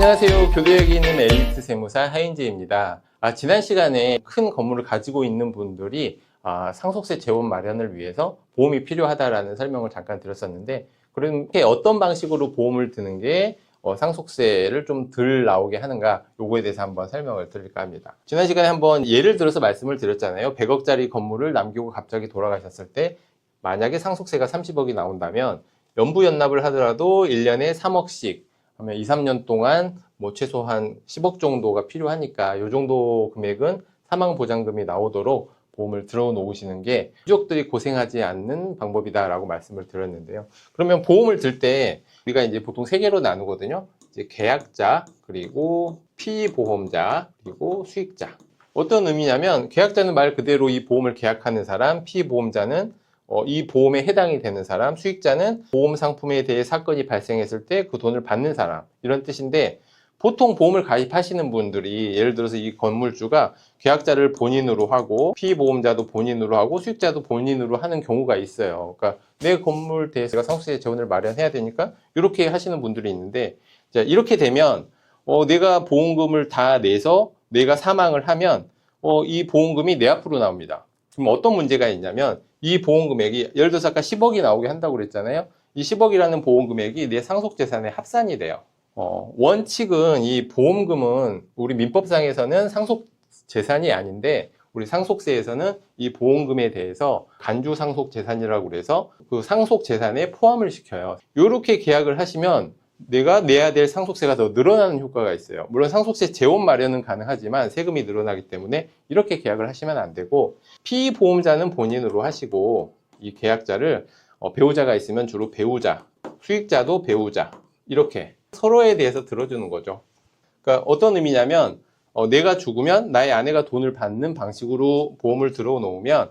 안녕하세요. 교대역에 있는 엘리트 세무사 하인재입니다. 지난 시간에 큰 건물을 가지고 있는 분들이 상속세 재원 마련을 위해서 보험이 필요하다라는 설명을 잠깐 드렸었는데, 그렇게 어떤 방식으로 보험을 드는 게 상속세를 좀 덜 나오게 하는가, 요거에 대해서 한번 설명을 드릴까 합니다. 지난 시간에 한번 예를 들어서 말씀을 드렸잖아요. 100억짜리 건물을 남기고 갑자기 돌아가셨을 때 만약에 상속세가 30억이 나온다면 연부연납을 하더라도 1년에 3억씩 하면 2, 3년 동안 뭐 최소한 10억 정도가 필요하니까 이 정도 금액은 사망보장금이 나오도록 보험을 들어 놓으시는 게 유족들이 고생하지 않는 방법이다라고 말씀을 드렸는데요. 그러면 보험을 들 때 우리가 이제 보통 세 개로 나누거든요. 이제 계약자, 그리고 피보험자, 그리고 수익자. 어떤 의미냐면 계약자는 말 그대로 이 보험을 계약하는 사람, 피보험자는 이 보험에 해당이 되는 사람, 수익자는 보험 상품에 대해 사건이 발생했을 때 그 돈을 받는 사람, 이런 뜻인데, 보통 보험을 가입하시는 분들이 예를 들어서 이 건물주가 계약자를 본인으로 하고 피보험자도 본인으로 하고 수익자도 본인으로 하는 경우가 있어요. 그러니까 내 건물 대해서 상속세 재원을 마련해야 되니까 이렇게 하시는 분들이 있는데, 자, 이렇게 되면 내가 보험금을 다 내서 내가 사망을 하면 이 보험금이 내 앞으로 나옵니다. 그럼 어떤 문제가 있냐면, 이 보험 금액이 예를 들어서 아까 10억이 나오게 한다고 그랬잖아요. 이 10억이라는 보험 금액이 내 상속 재산에 합산이 돼요. 원칙은 이 보험금은 우리 민법상에서는 상속 재산이 아닌데, 우리 상속세에서는 이 보험금에 대해서 간주 상속 재산이라고 그래서 그 상속 재산에 포함을 시켜요. 이렇게 계약을 하시면 내가 내야 될 상속세가 더 늘어나는 효과가 있어요. 물론 상속세 재원 마련은 가능하지만 세금이 늘어나기 때문에 이렇게 계약을 하시면 안 되고, 피보험자는 본인으로 하시고 이 계약자를 배우자가 있으면 주로 배우자, 수익자도 배우자, 이렇게 서로에 대해서 들어주는 거죠. 그러니까 어떤 의미냐면 내가 죽으면 나의 아내가 돈을 받는 방식으로 보험을 들어 놓으면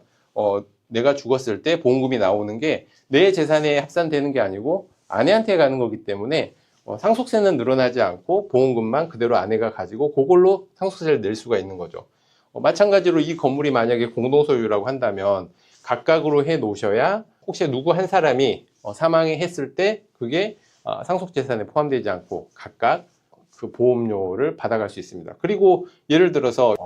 내가 죽었을 때 보험금이 나오는 게 내 재산에 합산되는 게 아니고 아내한테 가는 거기 때문에 상속세는 늘어나지 않고 보험금만 그대로 아내가 가지고 그걸로 상속세를 낼 수가 있는 거죠. 마찬가지로 이 건물이 만약에 공동소유라고 한다면 각각으로 해 놓으셔야 혹시 누구 한 사람이 사망했을 때 그게 상속재산에 포함되지 않고 각각 그 보험료를 받아갈 수 있습니다. 그리고 예를 들어서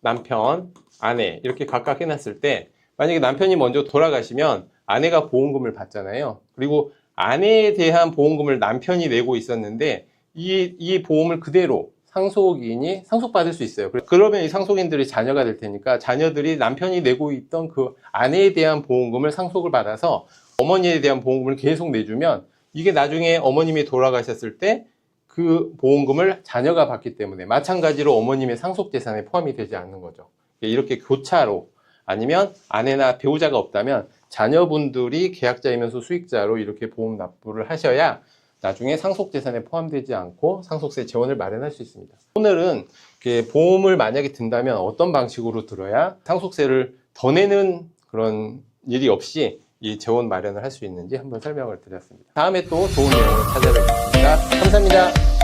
남편, 아내 이렇게 각각 해놨을 때 만약에 남편이 먼저 돌아가시면 아내가 보험금을 받잖아요. 그리고 아내에 대한 보험금을 남편이 내고 있었는데 이 보험을 그대로 상속인이 상속받을 수 있어요. 그러면 이 상속인들이 자녀가 될 테니까 자녀들이 남편이 내고 있던 그 아내에 대한 보험금을 상속을 받아서 어머니에 대한 보험금을 계속 내주면 이게 나중에 어머님이 돌아가셨을 때 그 보험금을 자녀가 받기 때문에 마찬가지로 어머님의 상속재산에 포함이 되지 않는 거죠. 이렇게 교차로, 아니면 아내나 배우자가 없다면 자녀분들이 계약자이면서 수익자로 이렇게 보험 납부를 하셔야 나중에 상속재산에 포함되지 않고 상속세 재원을 마련할 수 있습니다. 오늘은 보험을 만약에 든다면 어떤 방식으로 들어야 상속세를 더 내는 그런 일이 없이 이 재원 마련을 할 수 있는지 한번 설명을 드렸습니다. 다음에 또 좋은 내용을 찾아뵙겠습니다. 감사합니다.